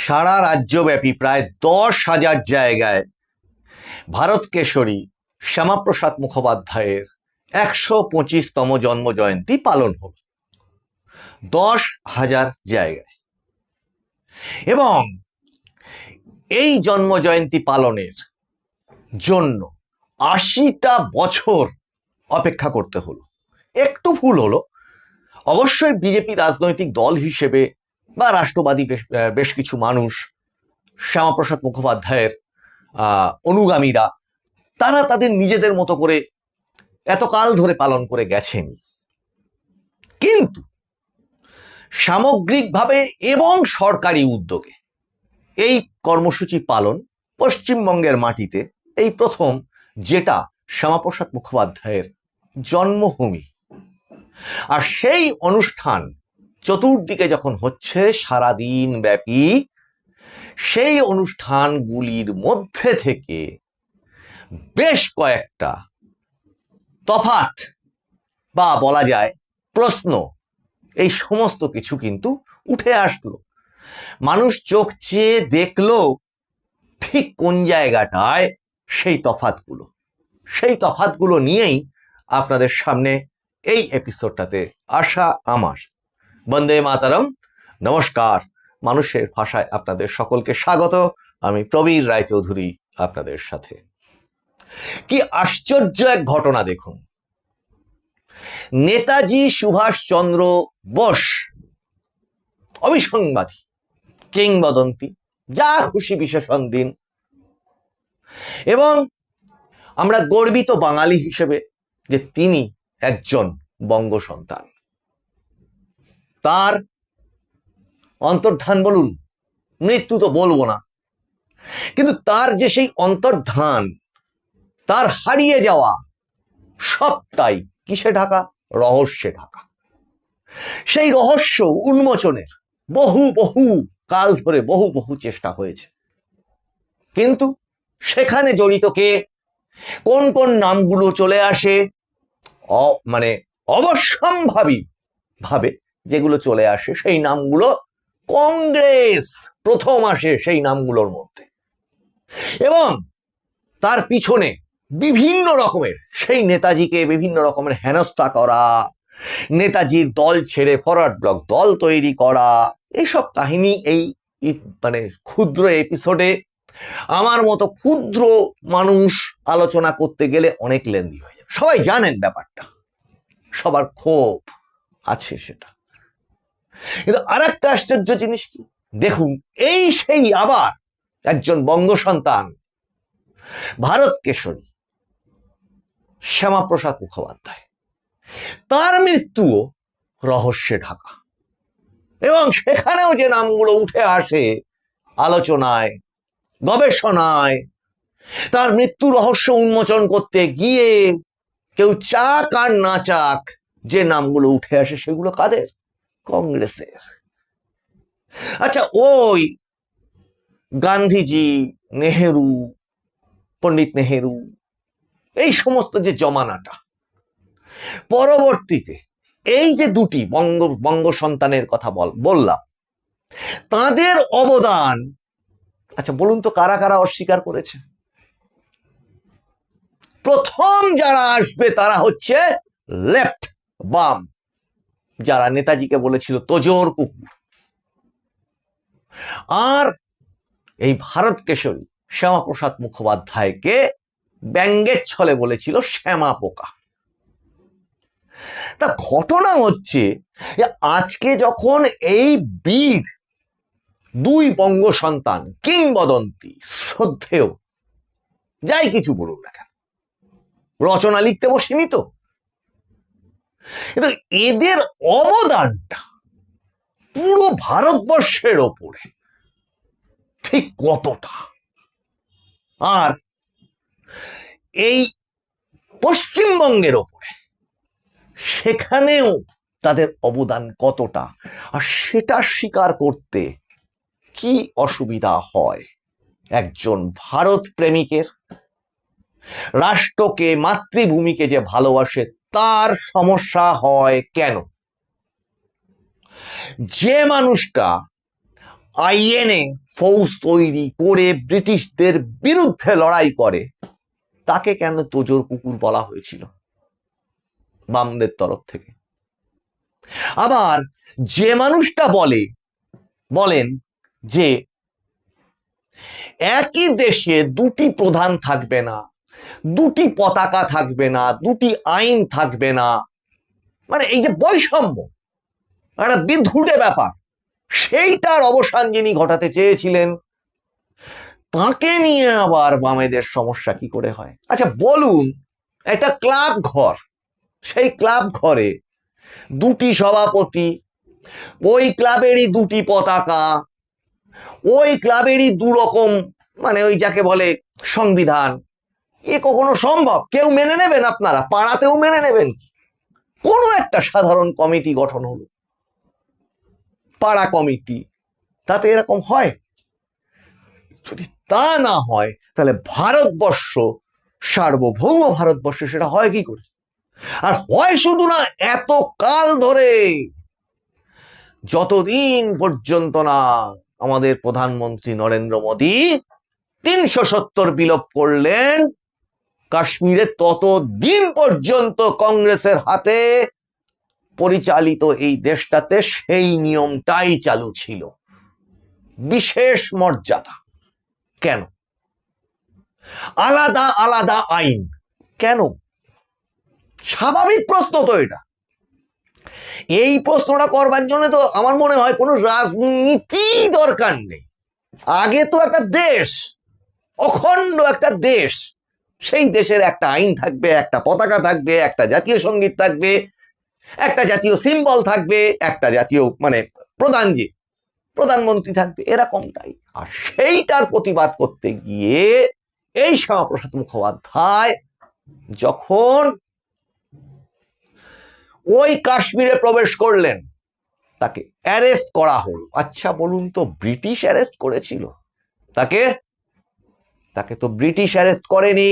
সারা রাজ্যব্যাপী প্রায় 10,000 জায়গায় ভারত কেশরী শ্যামাপ্রসাদ মুখোপাধ্যায়ের 125তম জন্মজয়ন্তী পালন হল 10,000 জায়গায়। এবং এই জন্মজয়ন্তী পালনের জন্য 80টা বছর অপেক্ষা করতে হলো। একটু ভুল হলো, অবশ্যই বিজেপি রাজনৈতিক দল হিসেবে বা রাষ্ট্রবাদী বেশ কিছু মানুষ, শ্যামাপ্রসাদ মুখোপাধ্যায়ের অনুগামীরা, তারা তাদের নিজেদের মতো করে এতকাল ধরে পালন করে গেছেন। কিন্তু সামগ্রিকভাবে এবং সরকারি উদ্যোগে এই কর্মসূচি পালন পশ্চিমবঙ্গের মাটিতে এই প্রথম, যেটা শ্যামাপ্রসাদ মুখোপাধ্যায়ের জন্মভূমি। আর সেই অনুষ্ঠান চতুর্দিকে যখন হচ্ছে সারাদিন ব্যাপী, সেই অনুষ্ঠানগুলির মধ্যে থেকে বেশ কয়েকটা তফাৎ বা বলা যায় প্রশ্ন, এই সমস্ত কিছু কিন্তু উঠে আসলো। মানুষ চোখ চেয়ে দেখলো ঠিক কোন জায়গাটায় সেই তফাৎগুলো নিয়েই আপনাদের সামনে এই এপিসোডটাতে আসা আমার। বন্দে মাতরম, নমস্কার, মানুষের ভাষায় আপনাদের সকলকে স্বাগত। আমি প্রবীর রায়চৌধুরী আপনাদের সাথে। কি আশ্চর্য এক ঘটনা দেখুন। নেতাজি সুভাষচন্দ্র বোস, অবিসংবাদী, কিংবদন্তি, যা খুশি বিশেষণ দিন, এবং আমরা গর্বিত বাঙালি হিসেবে যে তিনি একজন বঙ্গ সন্তান। তার অন্তর্ধান বলুন, মৃত্যু তো বলবো না, কিন্তু তার যে সেই অন্তর্ধান, তার হারিয়ে যাওয়া, সবটাই কিসে ঢাকা? রহস্যে ঢাকা। সেই রহস্য উন্মোচনের বহু কাল ধরে বহু চেষ্টা হয়েছে, কিন্তু সেখানে জড়িত কে, কোন কোন নামগুলো চলে আসে, মানে অবশ্যম্ভাবী ভাবে যেগুলো চলে আসে, সেই নামগুলো কংগ্রেস প্রথম আসে সেই নামগুলোর মধ্যে। এবং তার পিছনে বিভিন্ন রকমের, সেই নেতাজিকে বিভিন্ন রকমের হেনস্থা করা, নেতাজির দল ছেড়ে ফরওয়ার্ড ব্লক দল তৈরি করা, এইসব কাহিনী এই মানে ক্ষুদ্র এপিসোডে আমার মতো ক্ষুদ্র মানুষ আলোচনা করতে গেলে অনেক লেন্দি হয়ে যাবে। সবাই জানেন ব্যাপারটা, সবার ক্ষোভ আছে সেটা। কিন্তু আর একটা আশ্চর্য জিনিস কি দেখুন, এই সেই আবার একজন বঙ্গ সন্তান, ভারত কেশরী শ্যামাপ্রসাদ মুখোপাধ্যায়, তার মৃত্যুও রহস্যে ঢাকা। এবং সেখানেও যে নামগুলো উঠে আসে আলোচনায়, গবেষণায়, তার মৃত্যু রহস্য উন্মোচন করতে গিয়ে কেউ চাক আর না চাক, যে নামগুলো উঠে আসে সেগুলো কাদের? কংগ্রেসের। আচ্ছা, ওই গান্ধীজি, নেহেরু, পণ্ডিত নেহেরু, এই সমস্ত যে জমানাটা, পরবর্তীতে এই যে দুটি বঙ্গ সন্তানের কথা বললাম, তাদের অবদান, আচ্ছা বলুন তো কারা কারা অস্বীকার করেছে? প্রথম যারা আসবে তারা হচ্ছে লেফট, বাম, যারা নেতাজিকে বলেছিল তোজোর কুকুর। আর এই ভারত কেশরী শ্যামাপ্রসাদ মুখোপাধ্যায়কে ব্যঙ্গের ছলে বলেছিল শ্যামা পোকা। তা ঘটনা হচ্ছে আজকে যখন এই বীর দুই বঙ্গ সন্তান, কিংবদন্তি, শ্রদ্ধেয়, যাই কিছু বলুন না কেন, রচনা লিখতে বসিনি তো, কিন্তু এদের অবদানটা পুরো ভারতবর্ষের ওপরে ঠিক কতটা, আর এই পশ্চিমবঙ্গের ওপরে সেখানেও তাদের অবদান কতটা, আর সেটা স্বীকার করতে কি অসুবিধা হয় একজন ভারত প্রেমিকের? রাষ্ট্রকে, মাতৃভূমিকে যে ভালোবাসে তার সমস্যা হয় কেন? যে মানুষটা আইএনএ ফৌজ তৈরি করে ব্রিটিশদের বিরুদ্ধে লড়াই করে, তাকে কেন তোজোর কুকুর বলা হয়েছিল বামদের তরফ থেকে? আবার যে মানুষটা বলেন যে একই দেশে দুটি প্রধান থাকবে না, দুটি পতাকা থাকবে না, দুটি আইন থাকবে না, মানে এই যে বৈষম্য, একটা বিধুটে ব্যাপার, সেইটার অবসান যিনি ঘটাতে চেয়েছিলেন, তাকে নিয়ে আবার বামেদের সমস্যা কি করে হয়? আচ্ছা বলুন, একটা ক্লাব ঘর, সেই ক্লাব ঘরে দুটি সভাপতি, ওই ক্লাবেরই দুটি পতাকা, ওই ক্লাবেরই দুরকম, মানে ওই যাকে বলে সংবিধান, এ কখনো সম্ভব? কেউ মেনে নেবেন? আপনারা পাড়াতেও মেনে নেবেন? কোনো একটা সাধারণ কমিটি গঠন হলো, পাড়া কমিটি, তাতে এরকম হয়? যদি তা না হয় তাহলে ভারতবর্ষ, সার্বভৌম ভারতবর্ষ, সেটা হয় কি করে? আর হয় শুধু না, এত কাল ধরে, যতদিন পর্যন্ত না আমাদের প্রধানমন্ত্রী নরেন্দ্র মোদী 370 বিলোপ করলেন কাশ্মীরে, ততদিন পর্যন্ত কংগ্রেসের হাতে পরিচালিত এই দেশটাতে সেই নিয়মটাই চালু ছিল, বিশেষ মর্যাদা। কেন? আলাদা আলাদা আইন কেন? স্বাভাবিক প্রশ্ন তো এটা। এই প্রশ্নটা করবার জন্য তো আমার মনে হয় কোনো রাজনীতি দরকার নেই। আগে তো একটা দেশ, অখণ্ড একটা দেশ, সেই দেশের একটা আইন থাকবে, একটা পতাকা থাকবে, একটা জাতীয় সঙ্গীত থাকবে, একটা জাতীয় সিম্বল থাকবে, একটা জাতীয় মানে প্রধানমন্ত্রী থাকবে, এরকমটাই। আর সেইটার প্রতিবাদ করতে গিয়ে এই শ্যামাপ্রসাদ মুখোপাধ্যায় যখন ওই কাশ্মীরে প্রবেশ করলেন, তাকে অ্যারেস্ট করা হলো। আচ্ছা বলুন তো, ব্রিটিশ অ্যারেস্ট করেছিল তাকে? তাকে তো ব্রিটিশ অ্যারেস্ট করেনি।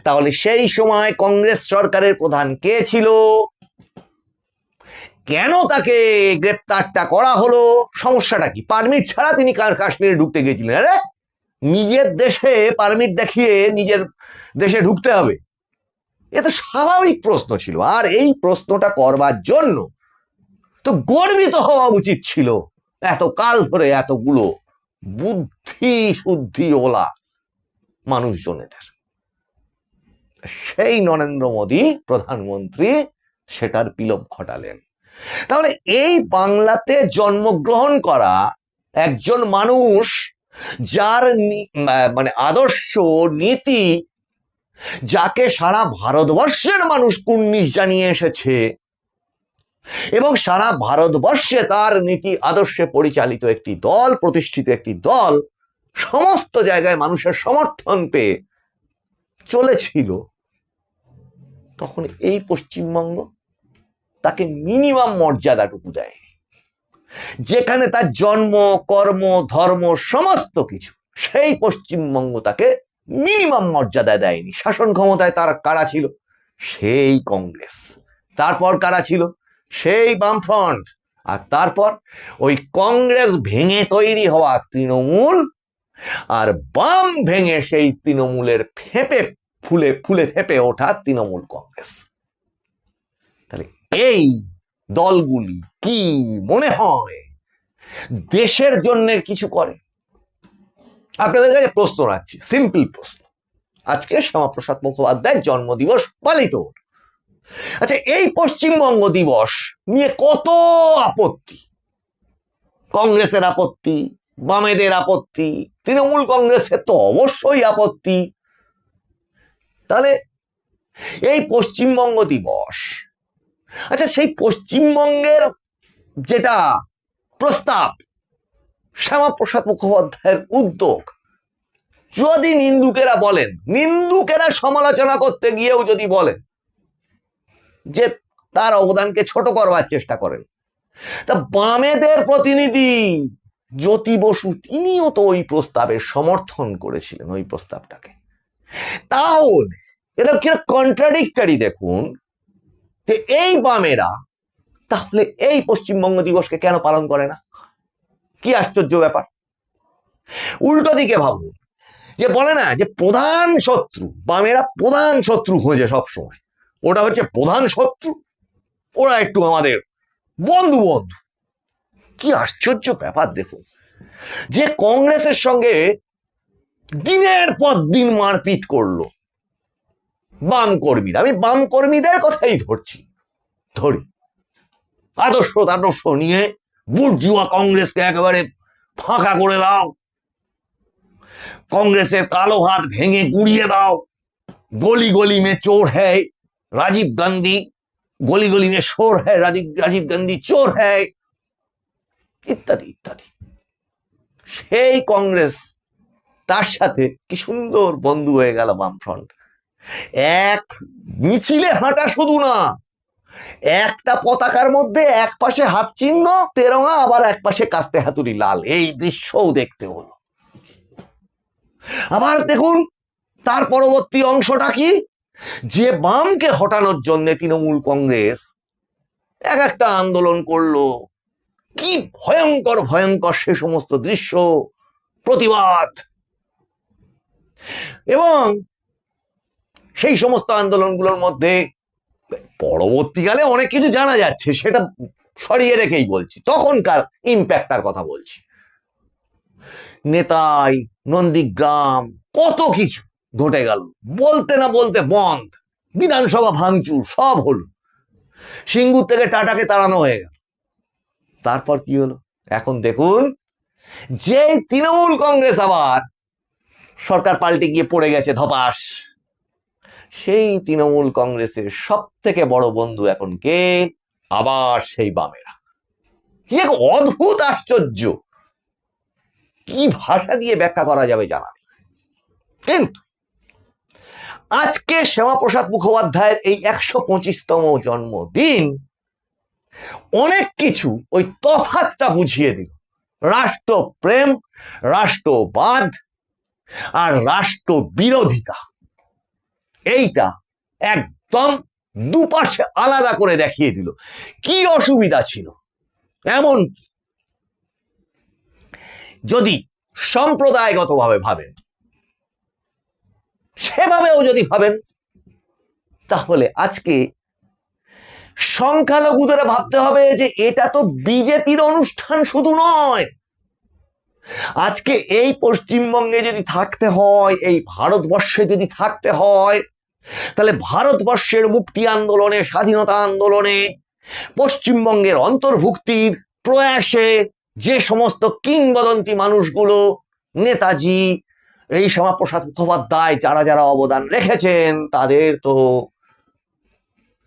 তাহলে সেই সময় কংগ্রেস সরকারের প্রধান কে ছিল? কেন তাকে গ্রেপ্তারটা করা হলো? সমস্যাটা কি? পারমিট ছাড়া তিনি কাশ্মীরে ঢুকতে গেছিলেন। আরে নিজের দেশে পারমিট দেখিয়ে নিজের দেশে ঢুকতে হবে, এ তো স্বাভাবিক প্রশ্ন ছিল। আর এই প্রশ্নটা করবার জন্য তো গর্বিত হওয়া উচিত ছিল এত কাল ধরে এতগুলো বুদ্ধি শুদ্ধি ওলা মানুষজনের। সেই নরেন্দ্র মোদী প্রধানমন্ত্রী সেটার বিলোপ ঘটালেন। তাহলে এই বাংলাতে জন্মগ্রহণ করা একজন মানুষ, যার মানে আদর্শ নীতি, যাকে সারা ভারতবর্ষের মানুষ কুর্নিশ জানিয়ে এসেছে, এবং সারা ভারতবর্ষে তার নীতি আদর্শে পরিচালিত একটি দল, প্রতিষ্ঠিত একটি দল, সমস্ত জায়গায় মানুষের সমর্থন পেয়ে চলেছিল, তখন এই পশ্চিমবঙ্গ তাকে মিনিমাম মর্যাদাটুকু দেয়। যেখানে তার জন্ম, কর্ম, ধর্ম সমস্ত কিছু, সেই পশ্চিমবঙ্গ তাকে মিনিমাম মর্যাদা দেয়নি। শাসন ক্ষমতায় তার কারা ছিল? সেই কংগ্রেস। তারপর কারা ছিল? সেই বামফ্রন্ট। আর তারপর ওই কংগ্রেস ভেঙে তৈরি হওয়া তৃণমূল, আর বাম ভেঙে সেই তৃণমূলের ফুলে ফেপে ওঠা তৃণমূল কংগ্রেস। তাহলে এই দলগুলি কি মনে হয় দেশের জন্য কিছু করে? আপনাদের কাছে প্রশ্ন রাখছি, সিম্পল প্রশ্ন। আজকে শ্যামাপ্রসাদ মুখোপাধ্যায়ের জন্মদিবস পালিত। আচ্ছা, এই পশ্চিমবঙ্গ দিবস নিয়ে কত আপত্তি, কংগ্রেসের আপত্তি, বামেদের আপত্তি, তৃণমূল কংগ্রেসের তো অবশ্যই আপত্তি। তাহলে এই পশ্চিমবঙ্গ দিবস, আচ্ছা সেই পশ্চিমবঙ্গের যেটা প্রস্তাব, শ্যামাপ্রসাদ মুখোপাধ্যায়ের উদ্যোগ, যদি নিন্দুকেরা বলেন, নিন্দুকেরা সমালোচনা করতে গিয়েও যদি বলেন যে তার অবদানকে ছোট করবার চেষ্টা করেন, তা বামেদের প্রতিনিধি জ্যোতি বসু তিনিও তো ওই প্রস্তাবের সমর্থন করেছিলেন, ওই প্রস্তাবটাকে। তাহলে এটা কি কন্ট্রাডিক্টরি দেখুন, যে এই বামেরা তাহলে এই পশ্চিমবঙ্গ দিবসকে কেন পালন করে না? কি আশ্চর্য ব্যাপার। উল্টো দিকে ভাবুন, যে বলে না যে প্রধান শত্রু, বামেরা প্রধান শত্রু খোঁজে সবসময়, ওটা হচ্ছে প্রধান শত্রু, ওরা একটু আমাদের বন্ধু বন্ধু। কি আশ্চর্য ব্যাপার দেখুন, যে কংগ্রেসের সঙ্গে দিনের পর দিন মারপিট করলো বাম কর্মীরা, আমি বাম কর্মীদের কথাই ধরি, আদর্শ নিয়ে বুর্জুয়া কংগ্রেসকে একেবারে ফাঁকা করে দাও, কংগ্রেসের কালো হাত ভেঙে গুড়িয়ে দাও, গলি গলি মে চোর হ্যায় রাজীব গান্ধী, গলি গলি মে শোর হ্যায় রাজীব গান্ধী চোর হ্যায়, ইত্যাদি ইত্যাদি। সেই কংগ্রেস, তার সাথে কি সুন্দর বন্ধু হয়ে গেল বামফ্রন্ট। এক মিছিলে হাঁটা শুধু না, একটা পতাকার মধ্যে এক পাশে হাত চিহ্ন তেরঙা, আবার এক পাশে কাস্তে হাতুড়ি লাল, এই দৃশ্যও দেখতে হলো। আবার দেখুন তার পরবর্তী অংশটা কি, যে বামকে হটানোর জন্য তৃণমূল কংগ্রেস এক একটা আন্দোলন করলো, কি ভয়ঙ্কর ভয়ঙ্কর সে সমস্ত দৃশ্য, প্রতিবাদ। এবং সেই সমস্ত আন্দোলনগুলোর মধ্যে পরবর্তীকালে অনেক কিছু জানা যাচ্ছে, সেটা সরিয়ে রেখেই বলছি, তখনকার ইম্প্যাক্টার কথা বলছি। নেতাই, নন্দীগ্রাম, কত কিছু ঘটে গেল, বলতে না বলতে বন্ধ, বিধানসভা ভাঙচুর, সব হলো, সিঙ্গুর থেকে টাটাকে তাড়ানো হয়ে গেল। তারপর কি হলো এখন দেখুন, যে তৃণমূল কংগ্রেস আবার সরকার পাল্টে গিয়ে পড়ে গেছে ধপাস, সেই তৃণমূল কংগ্রেসের সব থেকে বড় বন্ধু এখন কে, আবার সেই বামেরা। কি এক অদ্ভুত আশ্চর্য, কি ভাষা দিয়ে ব্যাখ্যা করা যাবে জানা নেই। কিন্তু আজকে শ্যামাপ্রসাদ মুখোপাধ্যায়ের এই 125তম জন্মদিন অনেক কিছু ওই তফাৎটা বুঝিয়ে দিল। রাষ্ট্রপ্রেম, রাষ্ট্রবাদ আর রাষ্ট্র বিরোধিতা, এইটা একদম দুপাশে আলাদা করে দেখিয়ে দিল। কি অসুবিধা ছিল, এমন যদি সম্প্রদায়গতভাবে ভাবেন, সেভাবেও যদি ভাবেন, তাহলে আজকে সংখ্যালঘুদের ভাবতে হবে যে এটা তো বিজেপির অনুষ্ঠান শুধু নয়, আজকে এই পশ্চিমবঙ্গে যদি থাকতে হয়, এই ভারতবর্ষে যদি থাকতে হয়, তাহলে ভারতবর্ষের মুক্তি আন্দোলনে, স্বাধীনতা আন্দোলনে, পশ্চিমবঙ্গের অন্তর্ভুক্তির প্রয়াসে যে সমস্ত কিংবদন্তি মানুষগুলো, নেতাজি, এই শ্যামাপ্রসাদ মুখোপাধ্যায়, যারা যারা অবদান রেখেছেন,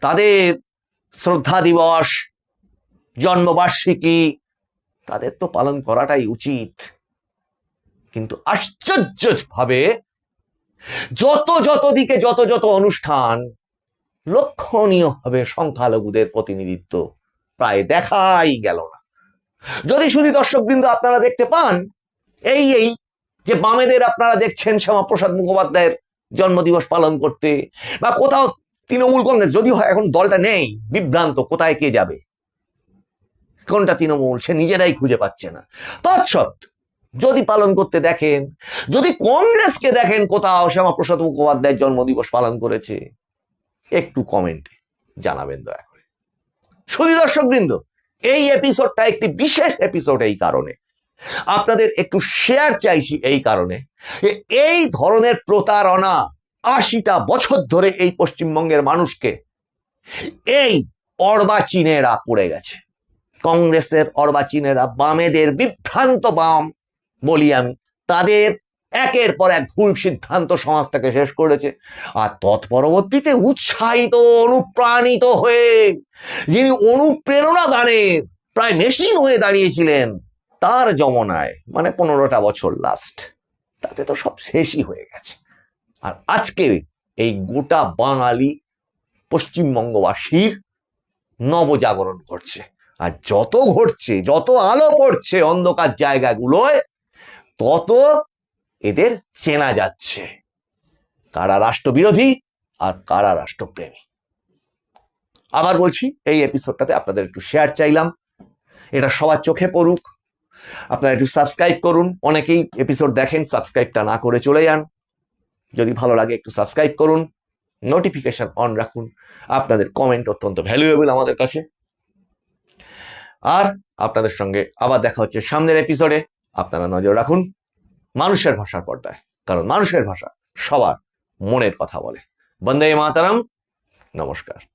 তাদের শ্রদ্ধা দিবস, জন্মবার্ষিকী, তাদের তো পালন করাটাই উচিত। কিন্তু আশ্চর্যভাবে যত দিকে যত অনুষ্ঠান, লক্ষণীয় ভাবে সংখ্যালঘুদের প্রতিনিধিত্ব প্রায় দেখাই গেল না। যদি শুধু দর্শকবৃন্দ আপনারা দেখতে পান, এই যে বামেদের আপনারা দেখছেন শ্যামাপ্রসাদ মুখোপাধ্যায়ের জন্মদিবস পালন করতে, বা কোথাও তৃণমূল কংগ্রেস, যদিও এখন দলটা নেই, বিভ্রান্ত, কোথায় কে যাবে, কোনটা তৃণমূল সে নিজেরাই খুঁজে পাচ্ছে না, তৎসত্ত্বেও যদি পালন করতে দেখেন, যদি কংগ্রেসকে দেখেন কোথাও শ্যামাপ্রসাদ মুখোপাধ্যায়ের জন্মদিবস পালন করেছে, একটু কমেন্টে জানাবেন দয়া করে। শুধু দর্শকবৃন্দ, এই এপিসোডটা একটি বিশেষ এপিসোড, এই কারণে আপনাদের একটু শেয়ার চাইছি, এই কারণে এই ধরনের প্রতারণা 80টা বছর ধরে এই পশ্চিমবঙ্গের মানুষকে এই অর্বাচীনেরা করে গেছে। কংগ্রেসের অর্বাচীনেরা, বামেদের বিভ্রান্ত বাম বলি আমি, তাদের একের পর এক ভুল সিদ্ধান্ত সমাজটাকে শেষ করেছে। আর তৎপরবর্তীতে উৎসাহিত, অনুপ্রাণিত হয়ে, যিনি অনুপ্রেরণা দানের প্রায় মেশিন হয়ে দাঁড়িয়েছিলেন, তার যমনায়, মানে 15টা বছর লাস্ট, তাতে তো সব শেষই হয়ে গেছে। আর আজকে এই গোটা বাঙালি পশ্চিমবঙ্গবাসীর নবজাগরণ ঘটছে। আর যত ঘটছে, যত আলো পড়ছে অন্ধকার জায়গাগুলোয়, তত এদের চেনা যাচ্ছে কারা রাষ্ট্রবিরোধী আর কারা রাষ্ট্রপ্রেমী। আবার বলছি, এই এপিসোডটাতে আপনাদের একটু শেয়ার চাইলাম, এটা সবার চোখে পড়ুক, আপনারা একটু সাবস্ক্রাইব করুন। অনেকেই এপিসোড দেখেন, সাবস্ক্রাইবটা না করে চলে যান। যদি ভালো লাগে একটু সাবস্ক্রাইব করুন, নোটিফিকেশন অন রাখুন। আপনাদের কমেন্ট অত্যন্ত ভ্যালুয়েবল আমাদের কাছে। আর আপনাদের সঙ্গে আবার দেখা হচ্ছে সামনের এপিসোডে। আপনারা নজর রাখুন মানুষের ভাষার পর্দায়, কারণ মানুষের ভাষা সবার মনের কথা বলে। বন্দে মাতরম, নমস্কার।